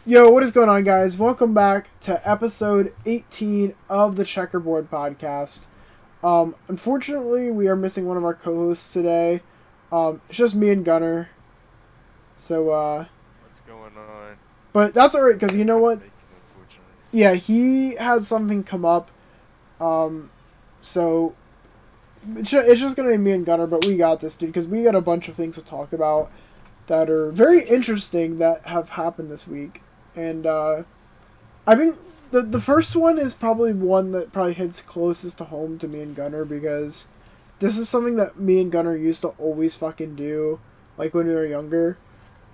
Yo, what is going on, guys? Welcome back to episode 18 of the Checkerboard Podcast. Unfortunately, we are missing one of our co-hosts today. It's just me and Gunnar. So, What's going on? but that's alright, because you know what? Unfortunately. Yeah, he had something come up. So, it's just going to be me and Gunnar, but we got this, dude, because we got a bunch of things to talk about that are very interesting that have happened this week. And, I think the first one is probably one that probably hits closest to home to me and Gunnar, because this is something that me and Gunnar used to always fucking do, like when we were younger.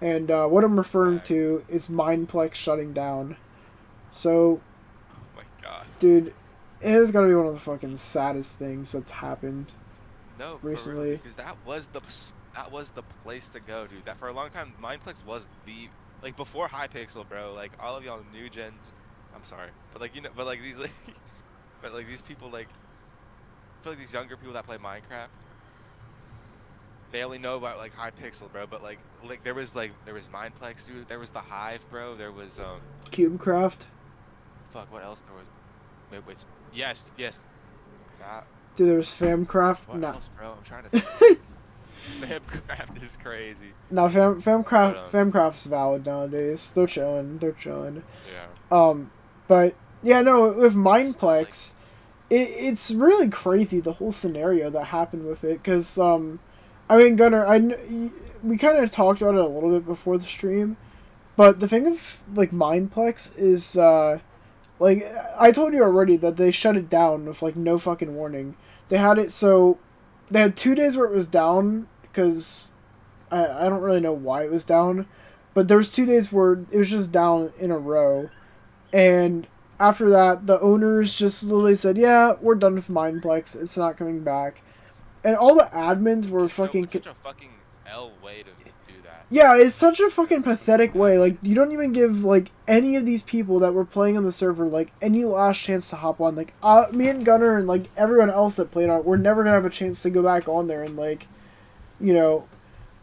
And what I'm referring to is Mineplex shutting down. So, Oh my god. dude, it has got to be one of the fucking saddest things that's happened. No, Recently. because that was the place to go, dude. That for a long time, Mineplex was the before Hypixel, bro. Like all of y'all new gens. I'm sorry, but these but like these people I feel like these younger people that play Minecraft, they only know about like Hypixel, bro. But there was Mineplex, dude. There was the Hive, bro. There was Cubecraft. fuck, what else there was? Wait. Yes. Nah, Dude, there's Famcraft. what Nah. else, bro? I'm trying to think. Minecraft is crazy. No, But, Famcraft's valid nowadays. They're chilling. Yeah. But yeah, no, with Mineplex, it's really crazy the whole scenario that happened with it. Cause I mean, Gunnar, we kind of talked about it a little bit before the stream, but the thing of like Mineplex is like I told you already that they shut it down with like no fucking warning. They had it so they had 2 days where it was down because I don't really know why it was down, but there was 2 days where it was just down in a row, and after that the owners just literally said, "Yeah, we're done with Mineplex. It's not coming back," and all the admins were fucking. Such a fucking L way to do that. Yeah, it's such a fucking pathetic way. Like, you don't even give, like, any of these people that were playing on the server, like, any last chance to hop on. Like, me and Gunnar and, like, everyone else that played on it, we're never gonna have a chance to go back on there and, like, you know...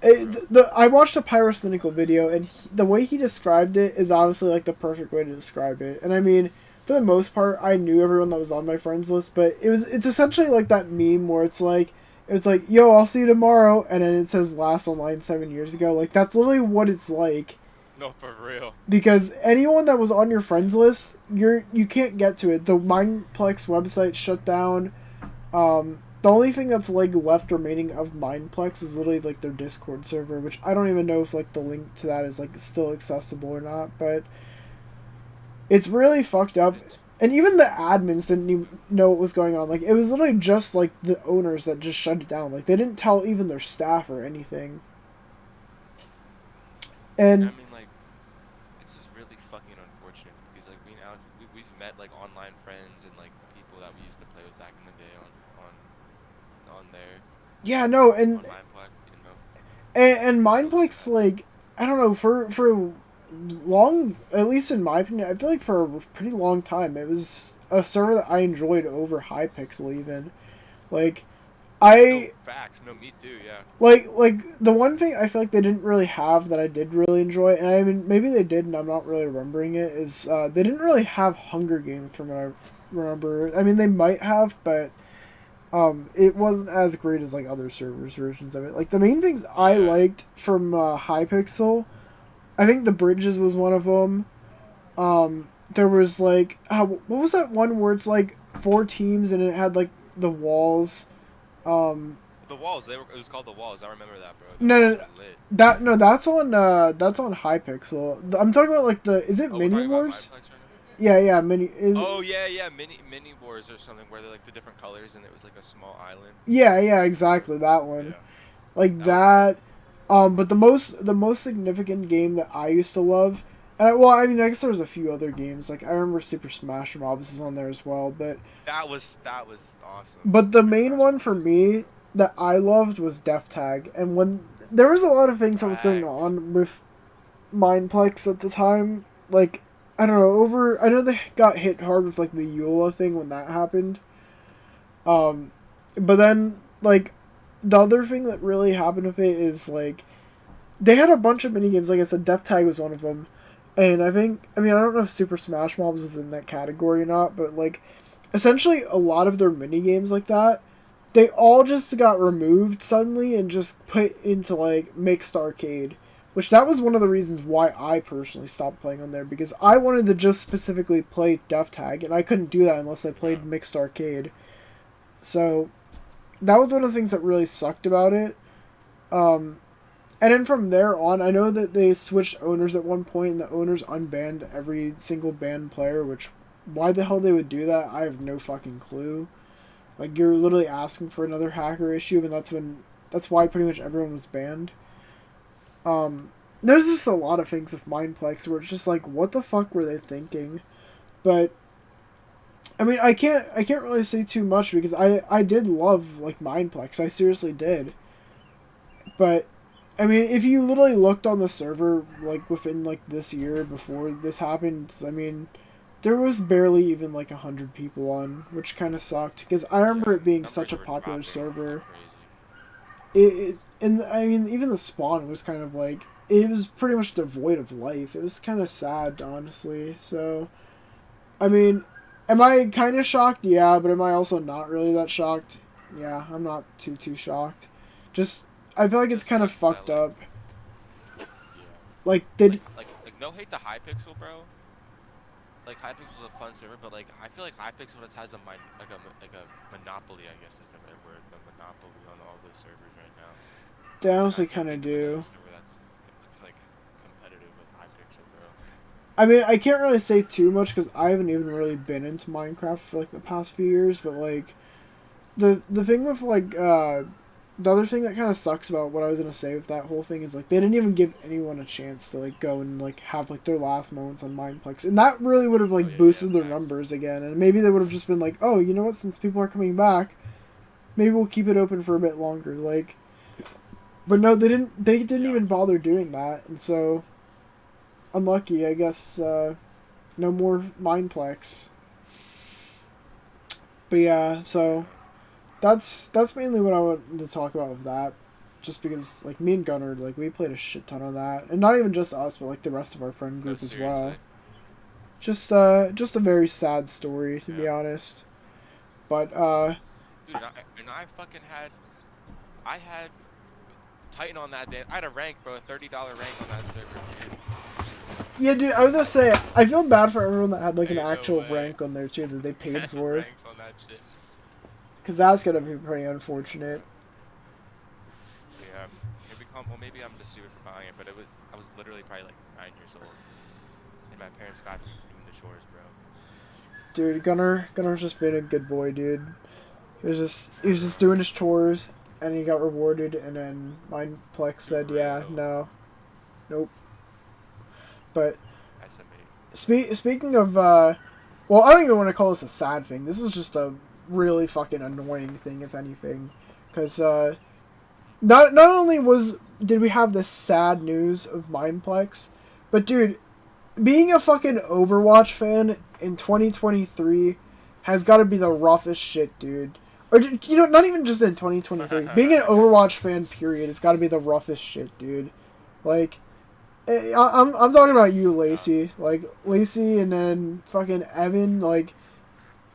I watched a Pyrocynical video, and the way he described it is honestly, like, the perfect way to describe it. And, I mean, for the most part, I knew everyone that was on my friends list, but it's essentially like that meme where it's like, yo, I'll see you tomorrow, and then it says last online 7 years ago. Like, that's literally what it's like. No, for real. Because anyone that was on your friends list, you can't get to it. The Mineplex website shut down. The only thing that's, like, left remaining of Mineplex is literally, like, their Discord server, which I don't even know if, like, the link to that is, like, still accessible or not, but it's really fucked up. And even the admins didn't even know what was going on. Like, it was literally just, like, the owners that just shut it down. Like, they didn't tell even their staff or anything. And... I mean, like, it's just really fucking unfortunate because, like, we've met, like, online friends and, like, people that we used to play with back in the day on there. Yeah, no, On and... Mineplex, you know? And Mineplex, like, I don't know, for long, at least in my opinion, I feel like for a pretty long time, it was a server that I enjoyed over Hypixel even. Like, No, facts. No, me too, yeah. like the one thing I feel like they didn't really have that I did really enjoy, and I mean, maybe they did and I'm not really remembering it, is they didn't really have Hunger Games from what I remember. I mean, they might have, but it wasn't as great as, like, other servers' versions of it. Like, the main things I liked from Hypixel, I think the bridges was one of them. There was, like, what was that one where it's, like, 4 teams and it had, like, the walls? The walls, it was called the walls. I remember that, bro. That's on Hypixel. I'm talking about, like, is it Mini Wars? Right Yeah, Mini. Mini wars or something where they're like the different colors and it was like a small island. Yeah, exactly that one. Yeah. Like that. But the most significant game that I used to love, and well, I mean, I guess there was a few other games. Like, I remember Super Smash Bros. Was on there as well, but That was awesome. but the main one for me that I loved was Def Tag, and when there was a lot of things that was going on with Mineplex at the time, like, I don't know, I know they got hit hard with, like, the Eula thing when that happened. But then, like, the other thing that really happened with it is, like, they had a bunch of minigames. Like I said, Def Tag was one of them. And I don't know if Super Smash Bros. Was in that category or not, but like, essentially a lot of their mini games like that, they all just got removed suddenly and just put into like mixed arcade, which that was one of the reasons why I personally stopped playing on there, because I wanted to just specifically play Def Tag, and I couldn't do that unless I played mixed arcade. So that was one of the things that really sucked about it. And then from there on, I know that they switched owners at one point, and the owners unbanned every single banned player, which, why the hell they would do that, I have no fucking clue. Like, you're literally asking for another hacker issue, and that's why pretty much everyone was banned. There's just a lot of things with Mineplex where it's just like, what the fuck were they thinking? But, I mean, I can't really say too much, because I did love, like, Mineplex, I seriously did. But, I mean, if you literally looked on the server, like, within, like, this year before this happened, I mean, there was barely even, like, 100 people on, which kind of sucked, because I remember it being such a popular server. And, I mean, even the spawn was kind of, like, it was pretty much devoid of life. It was kind of sad, honestly, so, I mean, am I kind of shocked? Yeah, but am I also not really that shocked? Yeah, I'm not too shocked. Just, I feel like it's kind of fucked up. Yeah. Like, no hate to Hypixel, bro. Like, Hypixel's a fun server, but, like, I feel like Hypixel just has a monopoly, I guess is the right word, a monopoly on all those servers right now. they honestly kind of do. That's like competitive with Hypixel, bro. I mean, I can't really say too much because I haven't even really been into Minecraft for like the past few years. But like, the thing with like the other thing that kind of sucks about what I was gonna say with that whole thing is like they didn't even give anyone a chance to like go and like have like their last moments on Mineplex, and that really would have like boosted their numbers again. And maybe they would have just been like, oh, you know what? Since people are coming back, maybe we'll keep it open for a bit longer. Like, but no, they didn't. They didn't even bother doing that, and so unlucky, I guess. No more Mineplex. But yeah, so that's mainly what I wanted to talk about with that. Just because, like, me and Gunnar, like, we played a shit ton of that, and not even just us, but like the rest of our friend group as well. Just a very sad story, to be honest. But dude, I had Titan on that day. I had a rank, bro, a $30 rank on that server, dude. Yeah, dude, I was gonna say, I feel bad for everyone that had like an actual rank on there too that they paid for. Ranks on that shit. Cause that's gonna be pretty unfortunate. Yeah, maybe I'm just stupid for buying it, but I was literally probably like 9 years old, and my parents got me doing the chores, bro. Dude, Gunner's just been a good boy, dude. He was just doing his chores, and he got rewarded, and then Mineplex said, yeah, no, nope. But speaking of, well, I don't even want to call this a sad thing. This is just a really fucking annoying thing, if anything, because not only did we have this sad news of Mineplex, but dude, being a fucking Overwatch fan in 2023 has got to be the roughest shit, dude. Or, you know, not even just in 2023. Being an Overwatch fan, period, has got to be the roughest shit, dude. Like, I'm talking about you, Lacey. Like, Lacey and then fucking Evan. Like,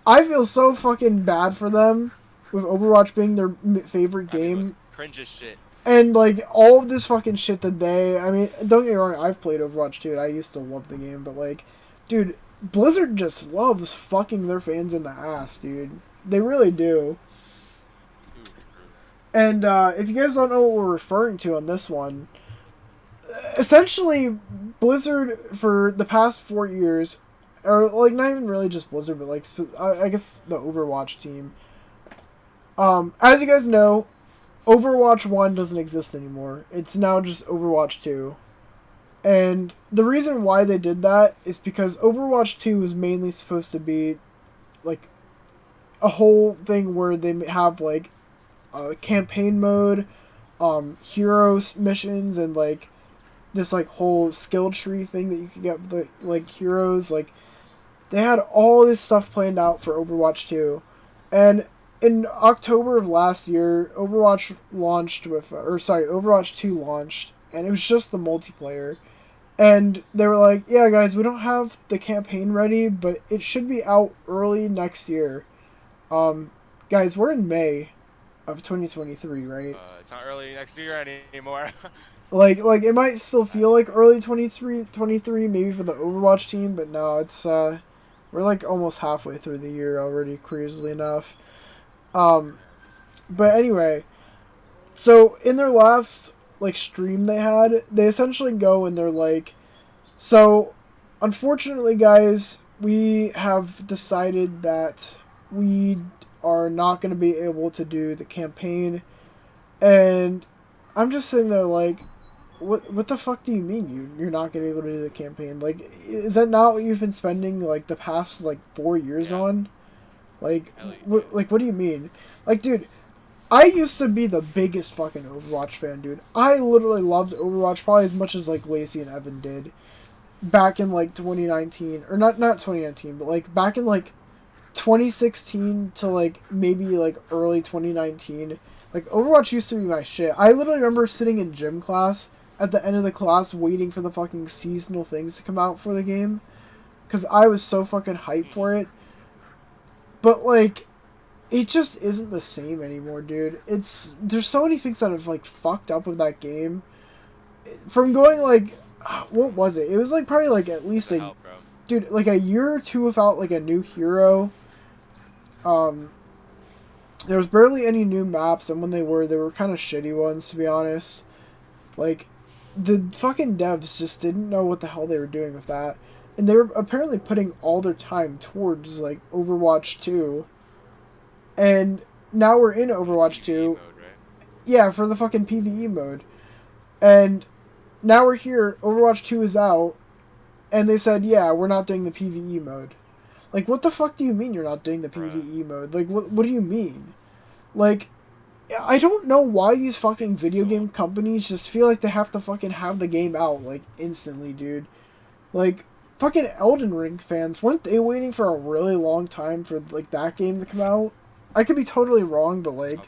I feel so fucking bad for them with Overwatch being their favorite game. Cringe as shit. And, like, all of this fucking shit that I mean, don't get me wrong, I've played Overwatch too, and I used to love the game, but, like, dude, Blizzard just loves fucking their fans in the ass, dude. They really do. And, if you guys don't know what we're referring to on this one, essentially, Blizzard, for the past 4 years, or, like, not even really just Blizzard, but, like, I guess the Overwatch team, as you guys know, Overwatch 1 doesn't exist anymore. It's now just Overwatch 2. And the reason why they did that is because Overwatch 2 was mainly supposed to be, like, a whole thing where they have, like, a campaign mode, heroes missions, and, like, this, like, whole skill tree thing that you could get with the, like, heroes. Like, they had all this stuff planned out for Overwatch 2. And in October of last year, Overwatch 2 launched, and it was just the multiplayer. And they were like, yeah, guys, we don't have the campaign ready, but it should be out early next year. Guys, we're in May of 2023, right? It's not early next year anymore. Like it might still feel That's like early 23, maybe for the Overwatch team, but no, it's we're like almost halfway through the year already, crazily enough. Um, but anyway, so in their last like stream they essentially go and they're like, so unfortunately, guys, we have decided that we are not going to be able to do the campaign, and I'm just sitting there like, what the fuck do you mean you're not gonna be able to do the campaign? Like, is that not what you've been spending like the past like 4 years yeah. on? Like, Ellie, what do you mean? Like, dude, I used to be the biggest fucking Overwatch fan, dude. I literally loved Overwatch probably as much as like Lacey and Evan did back in like 2019, or not 2019, but like back in like 2016 to like maybe like early 2019. Like, Overwatch used to be my shit. I literally remember sitting in gym class at the end of the class waiting for the fucking seasonal things to come out for the game, because I was so fucking hyped for it. But like, it just isn't the same anymore, dude. There's so many things that have like fucked up with that game. From going like, what was it? It was like probably like at least like, dude, like a year or two without like a new hero. There was barely any new maps, and when they were kind of shitty ones, to be honest. Like, the fucking devs just didn't know what the hell they were doing with that. And they were apparently putting all their time towards, like, Overwatch 2. And now we're in Overwatch 2. mode, right? Yeah, for the fucking PvE mode. And now we're here, Overwatch 2 is out, and they said, yeah, we're not doing the PvE mode. Like, what the fuck do you mean you're not doing the PvE mode? Like, what do you mean? Like, I don't know why these fucking video game companies just feel like they have to fucking have the game out, like, instantly, dude. Like, fucking Elden Ring fans, weren't they waiting for a really long time for, like, that game to come out? I could be totally wrong, but, like,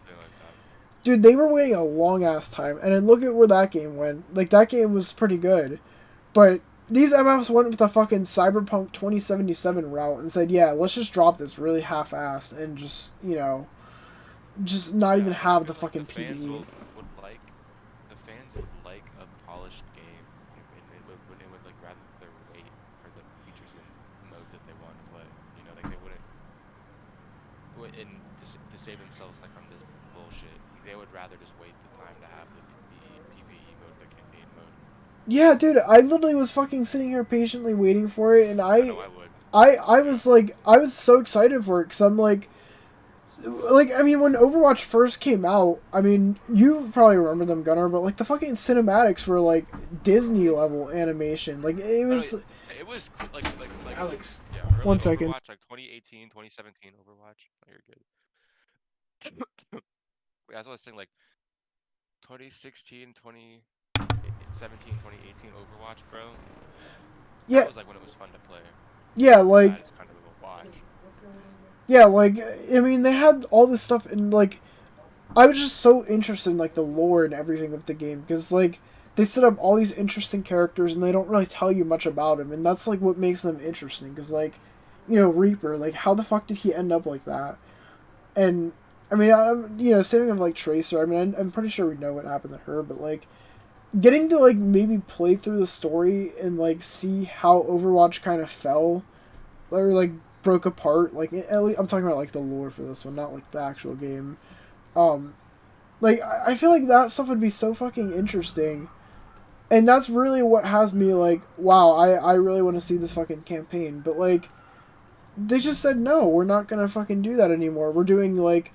dude, they were waiting a long-ass time, and then look at where that game went. Like, that game was pretty good, but these MFs went with the fucking Cyberpunk 2077 route and said, yeah, let's just drop this really half-assed and just, you know, just not even have the fucking PvE. The fans would like a polished game, and they would like rather wait for the features and modes that they want to play. You know, like they wouldn't, and to save themselves like from this bullshit, they would rather just wait the time to have the PvE mode, the campaign mode. Yeah, dude, I literally was fucking sitting here patiently waiting for it, and I know I would. I was like, I was so excited for it, because I'm like, I mean, when Overwatch first came out, I mean, you probably remember them, Gunnar, but, like, the fucking cinematics were, like, Disney-level animation. Like, it was... It was, like Alex, yeah, one second. Overwatch, like, 2018, 2017 Overwatch. Oh, you're good. That's what I was saying, like, 2016, 2017, 2018 Overwatch, bro. Yeah. That was, like, when it was fun to play. Yeah, like... It's kind of a watch. Yeah, like, I mean, they had all this stuff, and, like, I was just so interested in, like, the lore and everything of the game, because, like, they set up all these interesting characters, and they don't really tell you much about them, and that's, like, what makes them interesting, because, like, you know, Reaper, like, how the fuck did he end up like that? And, I mean, you know, saving of, like, Tracer, I mean, I'm pretty sure we know what happened to her, but, like, getting to, like, maybe play through the story and, like, see how Overwatch kind of fell, or, like, broke apart, like, I'm talking about, like, the lore for this one, not, like, the actual game. Like, I feel like that stuff would be so fucking interesting, and that's really what has me, like, wow, I really want to see this fucking campaign, but, like, they just said, no, we're not gonna fucking do that anymore, we're doing, like,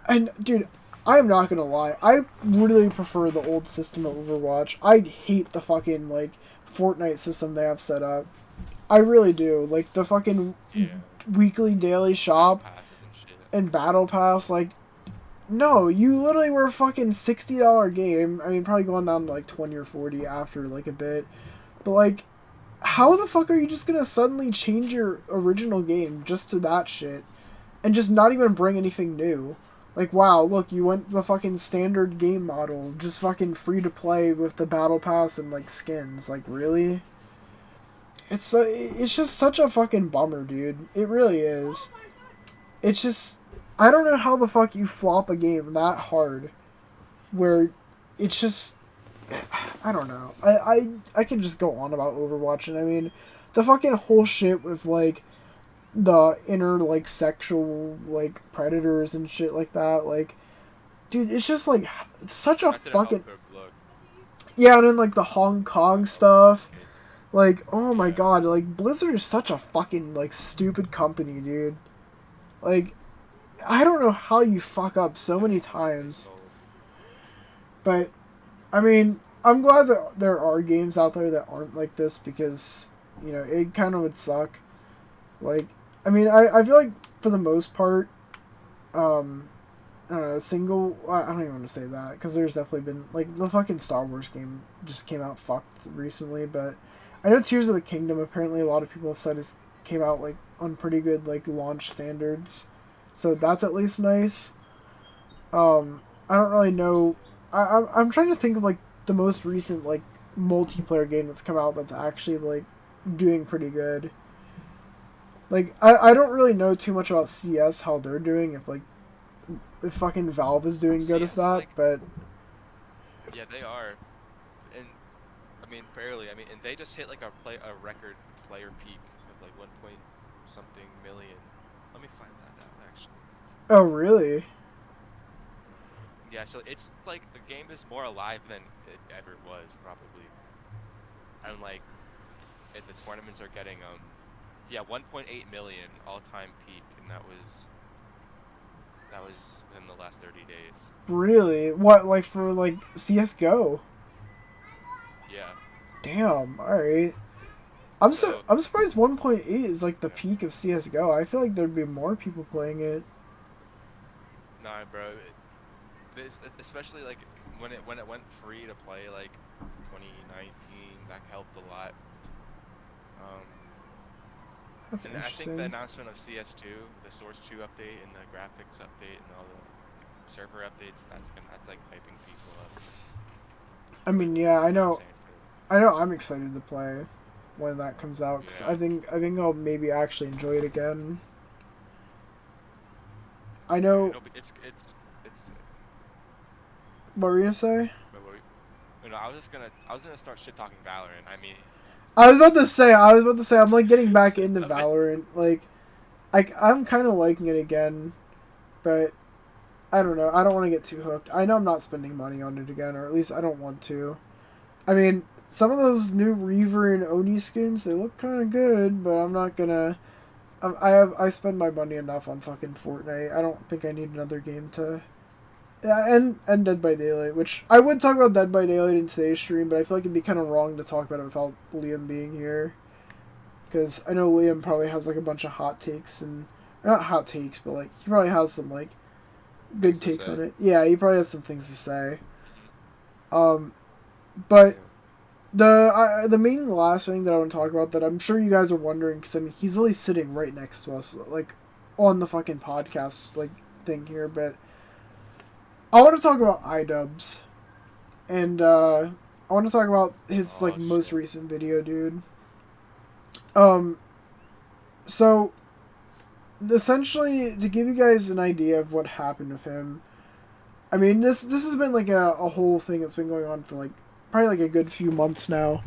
and, dude, I'm not gonna lie, I really prefer the old system of Overwatch. I hate the fucking, like, Fortnite system they have set up. I really do. Like, the fucking weekly, daily shop and Battle Pass, like, no, you literally were a fucking $60 game. I mean, probably going down to, like, 20 or 40 after, like, a bit. But, like, how the fuck are you just gonna suddenly change your original game just to that shit? And just not even bring anything new? Like, wow, look, you went the fucking standard game model, just fucking free to play with the battle pass and like skins. Like, really? It's just such a fucking bummer, dude. It really is. It's just, I don't know how the fuck you flop a game that hard, where it's just, I don't know. I can just go on about Overwatch, and I mean, the fucking whole shit with like the inner like sexual like predators and shit like that, like, dude, it's just like such a fucking, yeah, and then like the Hong Kong stuff. Like, oh my god, like, Blizzard is such a fucking, like, stupid company, dude. Like, I don't know how you fuck up so many times. But, I mean, I'm glad that there are games out there that aren't like this because, you know, it kind of would suck. Like, I mean, I feel like, for the most part, I don't know, I don't even want to say that, because there's definitely been, like, the fucking Star Wars game just came out fucked recently, but I know Tears of the Kingdom, apparently a lot of people have said it came out, like, on pretty good, like, launch standards. So that's at least nice. I don't really know. I'm trying to think of, like, the most recent, like, multiplayer game that's come out that's actually, like, doing pretty good. Like, I don't really know too much about CS, how they're doing, if fucking Valve is doing good with that, like, but... Yeah, they are. And I mean, fairly. I mean, and they just hit like a record player peak of like 1 point something million. Let me find that out actually. Oh really? Yeah, so it's like the game is more alive than it ever was probably. And like, the tournaments are getting 1.8 million all-time peak, and that was in the last 30 days. Really? What, like for like CS:GO? Yeah. Damn. All right. I'm surprised 1.8 is like the peak of CS:GO. I feel like there'd be more people playing it. Nah, bro. Especially like when it went free to play like 2019, that helped a lot. That's and interesting. I think the announcement of CS2, the Source 2 update, and the graphics update, and all the server updates, that's like hyping people up. I mean, yeah, I know I'm excited to play when that comes out, because I think I'll maybe actually enjoy it again. I know. It's. What were you gonna say? I was gonna start shit talking Valorant. I mean. I was about to say, I'm like getting back into Valorant. Like, I'm kind of liking it again, but I don't know. I don't want to get too hooked. I know I'm not spending money on it again, or at least I don't want to. I mean, some of those new Reaver and Oni skins, they look kind of good, but I'm not gonna. I spend my money enough on fucking Fortnite. I don't think I need another game to. Yeah, and Dead by Daylight, which I would talk about Dead by Daylight in today's stream, but I feel like it'd be kind of wrong to talk about it without Liam being here. Because I know Liam probably has like a bunch of hot takes, and not hot takes, but like he probably has some like good takes on it. Yeah, he probably has some things to say. But the main last thing that I want to talk about that I'm sure you guys are wondering, because I mean he's literally sitting right next to us, like on the fucking podcast like thing here, but. I want to talk about iDubbbz, and I want to talk about his most recent video, dude. So essentially, to give you guys an idea of what happened with him, I mean this has been like a whole thing that's been going on for like probably like a good few months now.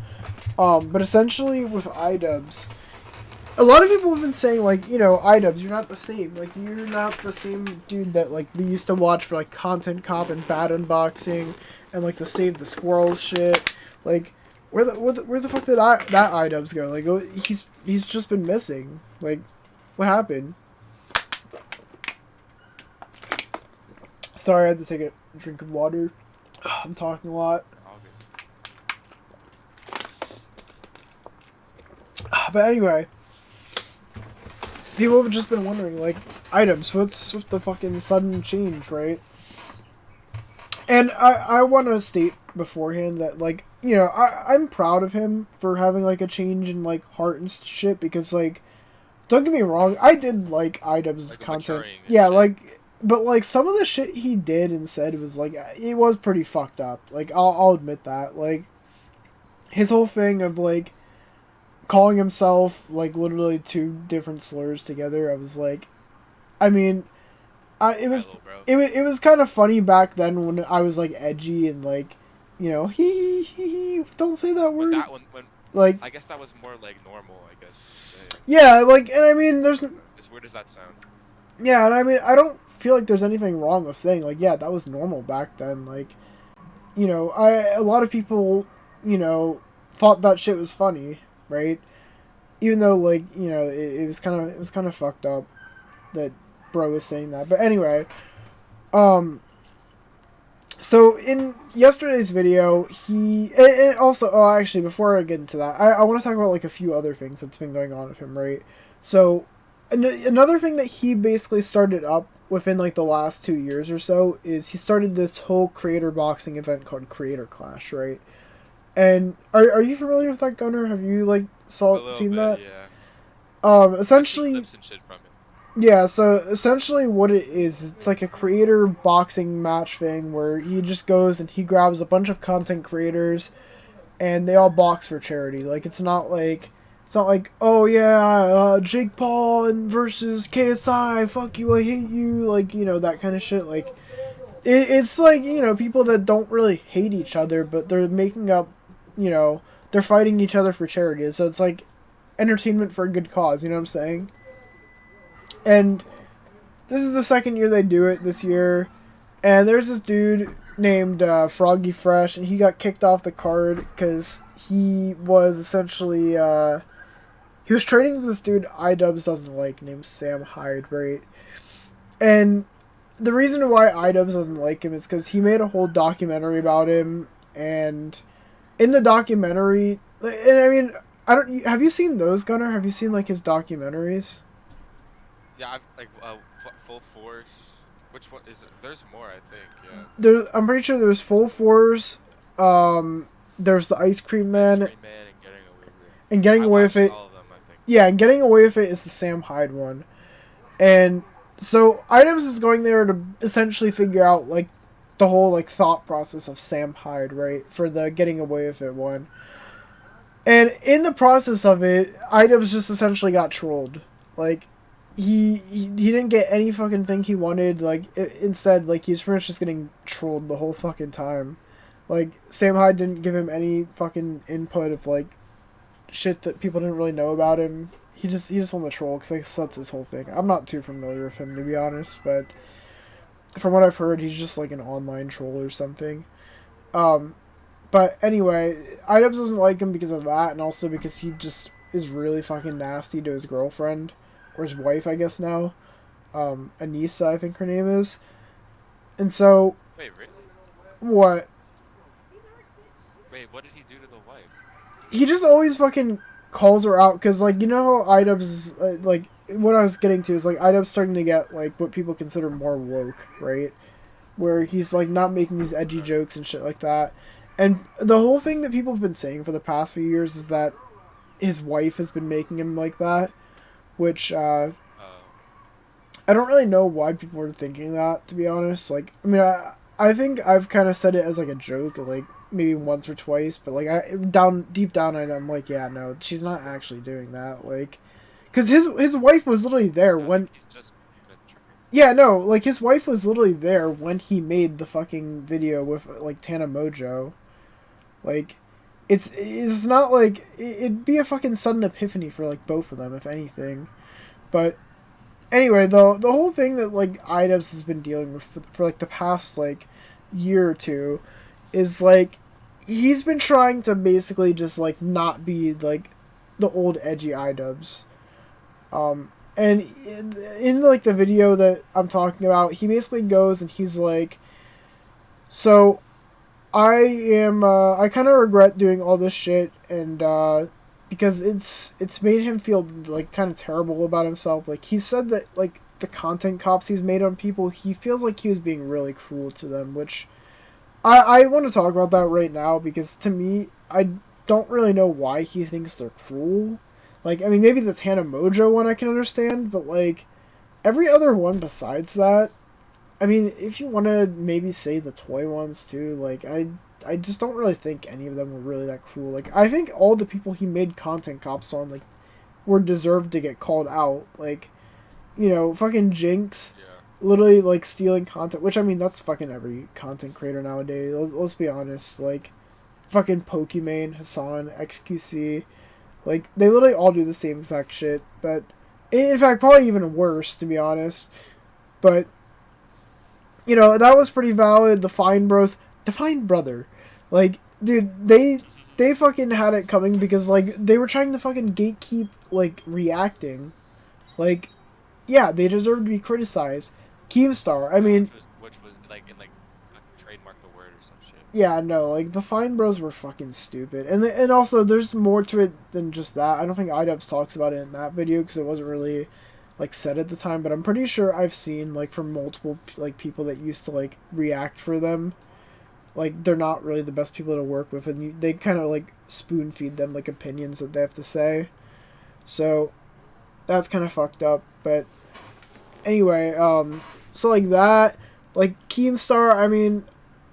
But essentially with iDubbbz, a lot of people have been saying, like, you know, iDubbbz, you're not the same. Like, you're not the same dude that, like, we used to watch for, like, Content Cop and Bad Unboxing and, like, the Save the Squirrels shit. Like, where the fuck did that iDubbbz go? Like, he's just been missing. Like, what happened? Sorry, I had to take a drink of water. I'm talking a lot. But anyway... People have just been wondering, like, iDubbbz, what's with the fucking sudden change, right? And I want to state beforehand that, like, you know, I'm proud of him for having, like, a change in, like, heart and shit, because, like, don't get me wrong, I did like iDubbbz's content. Yeah, like, but like some of the shit he did and said was like it was pretty fucked up. Like I'll admit that. Like his whole thing of like calling himself like literally two different slurs together. I was like, I mean, it was Hello, bro. it was kind of funny back then when I was like edgy and like, you know, he don't say that But word. that one, when Like I guess that was more like normal. I guess you could say. yeah, like and I mean, there's As weird as that sounds. yeah, and I mean, I don't feel like there's anything wrong with saying like yeah, that was normal back then. Like, you know, a lot of people, you know, thought that shit was funny, right? Even though like you know it was kind of fucked up that bro was saying that. But anyway, um, so in yesterday's video, and also oh actually before I get into that, I want to talk about like a few other things that's been going on with him, right? So another thing that he basically started up within like the last 2 years or so is he started this whole creator boxing event called Creator Clash, right? And are you familiar with that, Gunnar? Have you like seen Bit, that? yeah. Essentially, Clips and shit from it. yeah. So essentially, what it is, it's like a creator boxing match thing where he just goes and he grabs a bunch of content creators, and they all box for charity. Like it's not like oh yeah, Jake Paul and versus KSI. Fuck you, I hate you. Like you know that kind of shit. Like it's like you know people that don't really hate each other, but they're making up. You know they're fighting each other for charity. So it's like entertainment for a good cause. You know what I'm saying? And this is the second year they do it this year. And there's this dude named Froggy Fresh, and he got kicked off the card because he was essentially he was training with this dude iDubbbz doesn't like named Sam Hyde, right? And the reason why iDubbbz doesn't like him is because he made a whole documentary about him, and in the documentary, and I mean, I don't. Have you seen those, Gunnar? Have you seen like his documentaries? Yeah, I've like Full Force. Which one is it? There's more, I think. Yeah. I'm pretty sure there's Full Force. There's the Ice Cream Man, Ice Cream Man and Getting Away with It. and Getting I Away with watched It. all of them, I think. Yeah, and Getting Away with It is the Sam Hyde one, and so iDubbbz is going there to essentially figure out like the whole like thought process of Sam Hyde, right, for the Getting Away with It one. And in the process of it, iDubbbz just essentially got trolled. Like, he didn't get any fucking thing he wanted. Like, instead, like, he's pretty much just getting trolled the whole fucking time. Like, Sam Hyde didn't give him any fucking input of, like, shit that people didn't really know about him. He just on the troll, because like, that's his whole thing. I'm not too familiar with him, to be honest, but from what I've heard, he's just, like, an online troll or something. But anyway, iDubbbz doesn't like him because of that, and also because he just is really fucking nasty to his girlfriend, or his wife, I guess now. Anissa, I think her name is. And so... Wait, really? What? Wait, what did he do to the wife? He just always fucking calls her out, because, like, you know how iDubbbz, like, what I was getting to is, like, iDubbbz starting to get, like, what people consider more woke, right? Where he's, like, not making these edgy jokes and shit like that. And the whole thing that people have been saying for the past few years is that his wife has been making him like that, which, I don't really know why people are thinking that, to be honest. Like, I mean, I think I've kind of said it as, like, a joke, like, maybe once or twice, but, like, deep down, I'm like, yeah, no, she's not actually doing that, like, because his wife was literally there when... He's just... Yeah, no, like, his wife was literally there when he made the fucking video with, like, Tana Mojo. Like, it's not like... It'd be a fucking sudden epiphany for, like, both of them, if anything. But, anyway, the whole thing that, like, iDubbbz has been dealing with for like, the past, like, year or two is, like, he's been trying to basically just, like, not be, like, the old edgy iDubbbz. And in, like, the video that I'm talking about, he basically goes and he's like, so, I kind of regret doing all this shit, and, because it's made him feel, like, kind of terrible about himself. Like, he said that, like, the content cops he's made on people, he feels like he was being really cruel to them, which, I want to talk about that right now, because to me, I don't really know why he thinks they're cruel. Like, I mean, maybe the Tana Mojo one I can understand, but, like, every other one besides that, I mean, if you want to maybe say the toy ones too, like I just don't really think any of them were really that cool. Like I think all the people he made content cops on like were deserved to get called out. Like, you know, fucking Jinx, Yeah. literally like stealing content. Which I mean, that's fucking every content creator nowadays. Let's be honest. Like, fucking Pokimane, Hassan, XQC, like they literally all do the same exact shit. But in fact, probably even worse to be honest. But you know, that was pretty valid. The Fine Bros, Define Brother, like, dude, they fucking had it coming because like they were trying to fucking gatekeep like reacting, like, yeah, they deserve to be criticized. Keemstar, I mean, Which was like in like fucking trademark the word or some shit. yeah, no, like the Fine Bros were fucking stupid, and also there's more to it than just that. I don't think iDubbbz talks about it in that video because it wasn't really like said at the time, but I'm pretty sure I've seen like from multiple like people that used to like react for them, like they're not really the best people to work with, and they kind of like spoon feed them like opinions that they have to say. So that's kind of fucked up. But anyway, so like that, like Keemstar, I mean,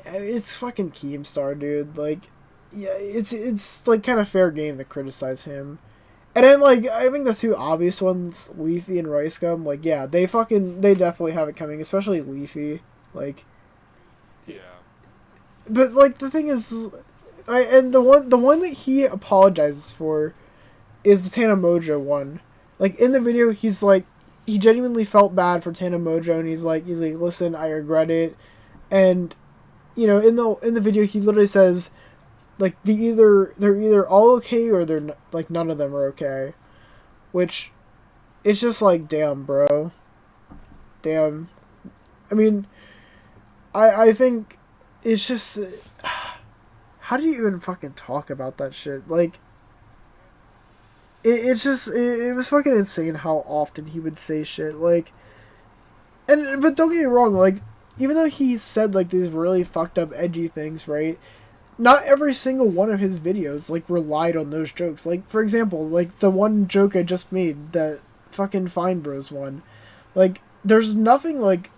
it's fucking Keemstar, dude. Like, yeah, it's like kind of fair game to criticize him. And then, like, I think the two obvious ones, Leafy and Rice Gum, like, yeah, they definitely have it coming, especially Leafy. Like, Yeah. but, like, the thing is, and the one that he apologizes for is the Tana Mojo one. Like, in the video, he's like, he genuinely felt bad for Tana Mojo, and he's like, listen, I regret it. And, you know, in the video, he literally says, like, they're either all okay or they're like none of them are okay, which it's just like, damn, bro, damn. I mean, I think it's just how do you even fucking talk about that shit? Like, it was fucking insane how often he would say shit like, but don't get me wrong, like even though he said like these really fucked up edgy things, right? Not every single one of his videos like relied on those jokes. Like for example, like the one joke I just made, that fucking Fine Bros one, like there's nothing like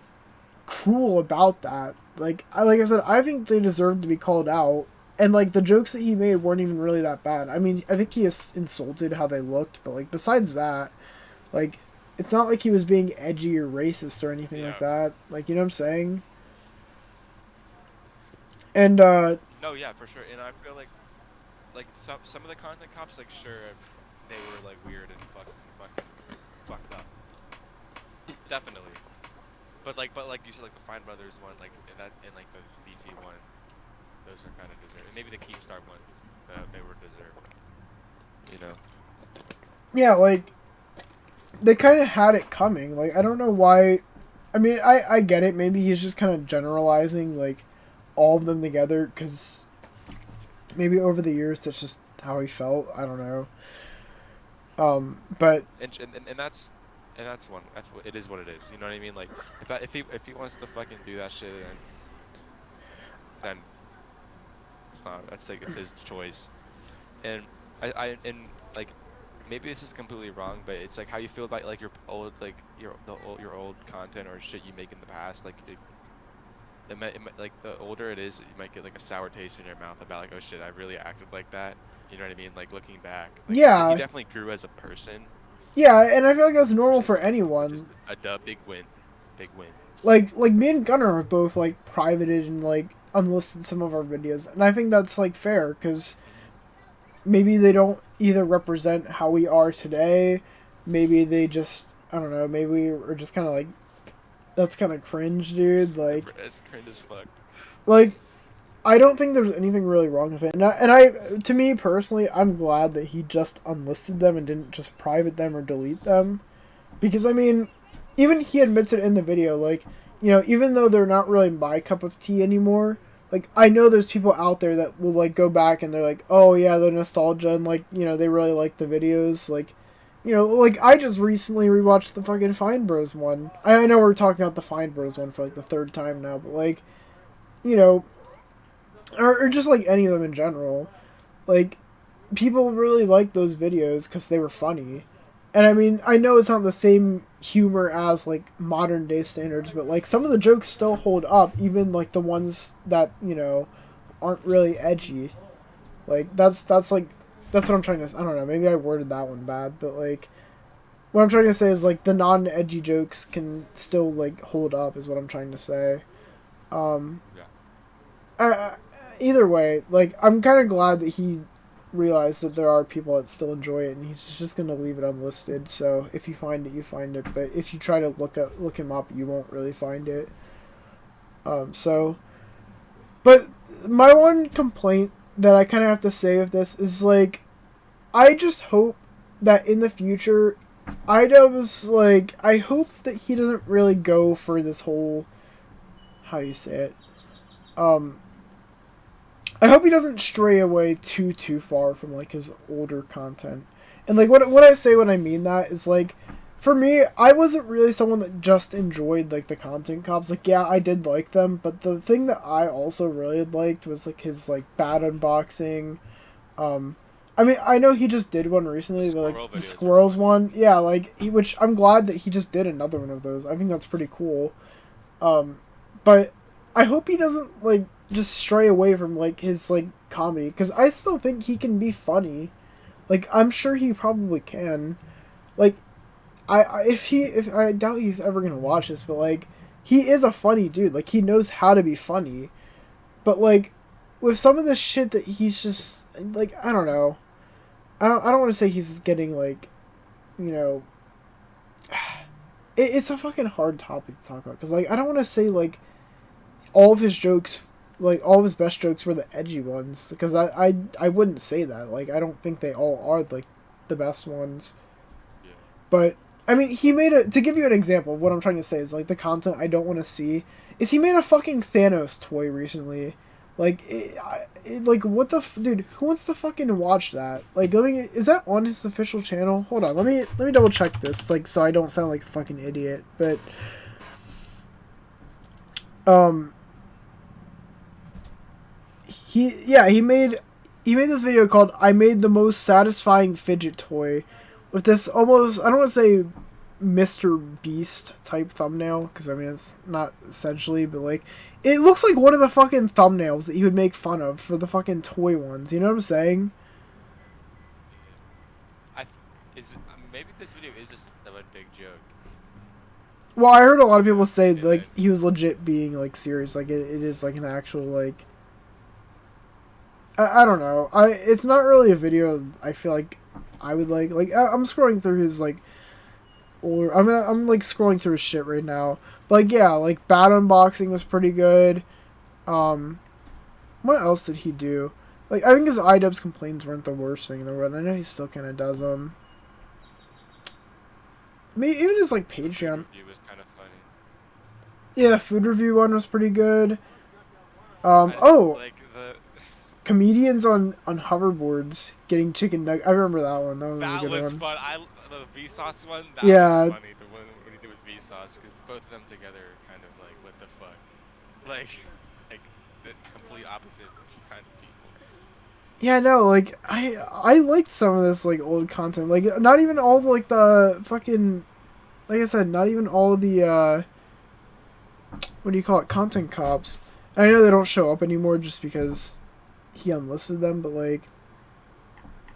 cruel about that. Like I said, I think they deserve to be called out. And like the jokes that he made weren't even really that bad. I mean, I think he insulted how they looked, but like besides that, like it's not like he was being edgy or racist or anything like that. Like, you know what I'm saying? And No, yeah, for sure. And I feel like some of the content cops, like sure, they were like weird and fucked up. Definitely. But like you said, like the Fine Brothers one, like and like the Leafy one, those are kind of deserved. And maybe the Keemstar one, they were deserved. You know. yeah, like they kind of had it coming. Like I don't know why. I mean, I get it. Maybe he's just kind of generalizing like all of them together because maybe over the years that's just how he felt. I don't know. But And that's one. That's what it is. What it is. You know what I mean? Like if he wants to fucking do that shit, then it's not. That's like it's his choice. And and like maybe this is completely wrong, but it's like how you feel about like your old your old content or shit you make in the past. Like like the older it is, you might get like a sour taste in your mouth about like, oh shit, I really acted like that. You know what I mean? Like looking back, like yeah, he definitely grew as a person. yeah, and I feel like that's normal for Which is anyone. a big win, big win. Like me and Gunnar have both like privated and like unlisted some of our videos, and I think that's like fair because maybe they don't either represent how we are today, maybe they just, I don't know, maybe we're just kind of like, that's kind of cringe, dude. It's cringe as fuck. Like I don't think there's anything really wrong with it, and I to me personally, I'm glad that he just unlisted them and didn't just private them or delete them, because I mean, even he admits it in the video, like, you know, even though they're not really my cup of tea anymore, like I know there's people out there that will like go back and they're like, oh yeah, the nostalgia, and like, you know, they really like the videos, like, you know, like I just recently rewatched the fucking Fine Bros one. I know we're talking about the Fine Bros one for like the third time now, but like, you know, or just like any of them in general, like people really like those videos because they were funny. And I mean, I know it's not the same humor as like modern day standards, but like some of the jokes still hold up, even like the ones that aren't really edgy. Like that's like that's what I'm trying to. I don't know. Maybe I worded that one bad, but like what I'm trying to say is like the non-edgy jokes can still like hold up. Is what I'm trying to say. Yeah. Either way, like I'm kind of glad that he realized that there are people that still enjoy it, and he's just gonna leave it unlisted. So if you find it, you find it. But if you try to look him up, you won't really find it. But my one complaint that I kind of have to say of this is like, I just hope that in the future, iDubbbz, like, I hope that he doesn't really go for this whole, how do you say it? I hope he doesn't stray away too far from like his older content. And like what I say when I mean that is like, for me, I wasn't really someone that just enjoyed like the content cops. Like yeah, I did like them, but the thing that I also really liked was like his like bad unboxing. I mean, I know he just did one recently, but like the squirrels one, yeah, like which I'm glad that he just did another one of those. I think that's pretty cool. But I hope he doesn't like just stray away from like his like comedy, because I still think he can be funny. Like I'm sure he probably can. Like if I doubt he's ever gonna watch this, but like he is a funny dude. Like he knows how to be funny. But like with some of the shit that he's just like, I don't know. I don't want to say he's getting like, you know, it's a fucking hard topic to talk about, because like I don't want to say like all of his jokes, like all of his best jokes were the edgy ones, because I wouldn't say that. Like I don't think they all are like the best ones. Yeah. But I mean, he made a, to give you an example of what I'm trying to say is like the content I don't want to see is he made a fucking Thanos toy recently. Like like what the dude, who wants to fucking watch that? Like is that on his official channel? Hold on, let me double check this, like so I don't sound like a fucking idiot. But he made this video called "I made the most satisfying fidget toy," with this almost, I don't want to say Mr. Beast type thumbnail, because I mean it's not essentially, but like it looks like one of the fucking thumbnails that he would make fun of for the fucking toy ones. You know what I'm saying? Maybe this video is just a big joke. Well, I heard a lot of people say like he was legit being like serious, like it is like an actual like. I don't know. It's not really a video I feel like I would like. Like I'm scrolling through his like older. I'm like scrolling through his shit right now. But like yeah, like bad unboxing was pretty good. What else did he do? Like I think his iDubbbz complaints weren't the worst thing in the world. I know he still kind of does them. Maybe even his like Patreon. The review was kind of funny. Yeah, the food review one was pretty good. Like the comedians on hoverboards getting chicken nuggets. I remember that one. That was a good one. Fun. The Vsauce one. That was funny. The one when he did with Vsauce, because both of them together are kind of like, what the fuck, like the complete opposite kind of people. Yeah, no, like I liked some of this like old content. Like not even all the like the fucking, like I said, not even all the what do you call it, content cops. And I know they don't show up anymore just because he unlisted them, but like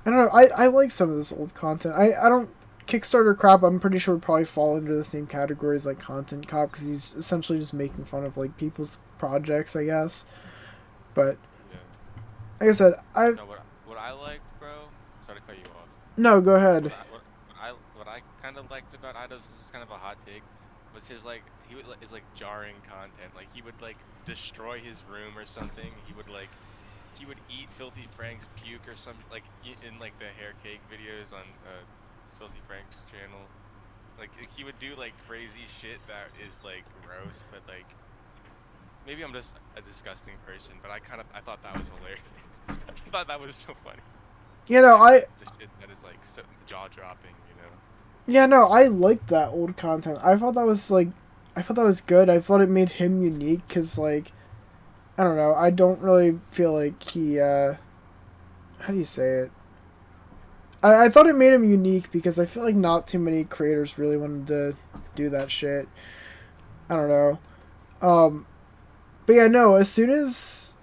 I don't know, I like some of this old content. I don't, Kickstarter crap, I'm pretty sure would probably fall into the same category as like content cop, because he's essentially just making fun of like people's projects, I guess. But yeah. Like I said, No, what I liked, bro. Sorry to cut you off. No, go ahead. What I kind of liked about iDubbbz, this is kind of a hot take, was his like his like jarring content. Like he would like destroy his room or something. He would eat Filthy Frank's puke or something, like in like the hair cake videos on Filthy Frank's channel. Like he would do like crazy shit that is like gross, but like maybe I'm just a disgusting person, but I thought that was hilarious. I thought that was so funny. You know, the shit that is like so jaw dropping, you know. Yeah, no, I liked that old content. I thought that was good. I thought it made him unique, because like I don't know, I don't really feel like he how do you say it? I thought it made him unique because I feel like not too many creators really wanted to do that shit. I don't know. But yeah, no. As soon as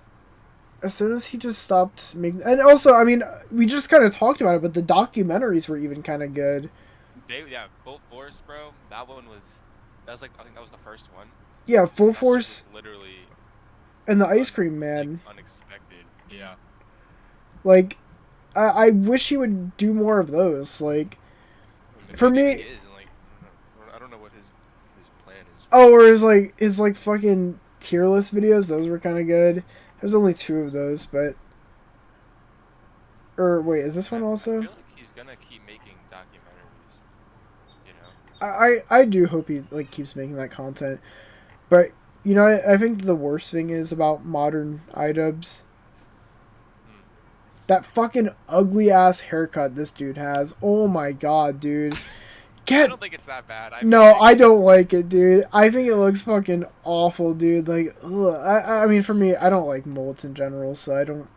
he just stopped making, and also, I mean, we just kind of talked about it, but the documentaries were even kind of good. Yeah, Full Force, bro. That was like, I think that was the first one. Yeah, Full That shit Force was literally and the Ice Cream Man. like, unexpected. Yeah. Like, I wish he would do more of those. Like, for Maybe me, he is, and like, I don't know what his plan is. oh, or his like fucking tier list videos. Those were kind of good. There's only 2 of those, but. Or wait, is this one also? I feel like he's gonna keep making documentaries. You know. I do hope he like keeps making that content, but you know I think the worst thing is about modern iDubbbz. That fucking ugly ass haircut this dude has. Oh my god, dude. I don't think it's that bad. I don't like it, dude. I think it looks fucking awful, dude. Like, ugh. I mean, for me, I don't like mullets in general, so I don't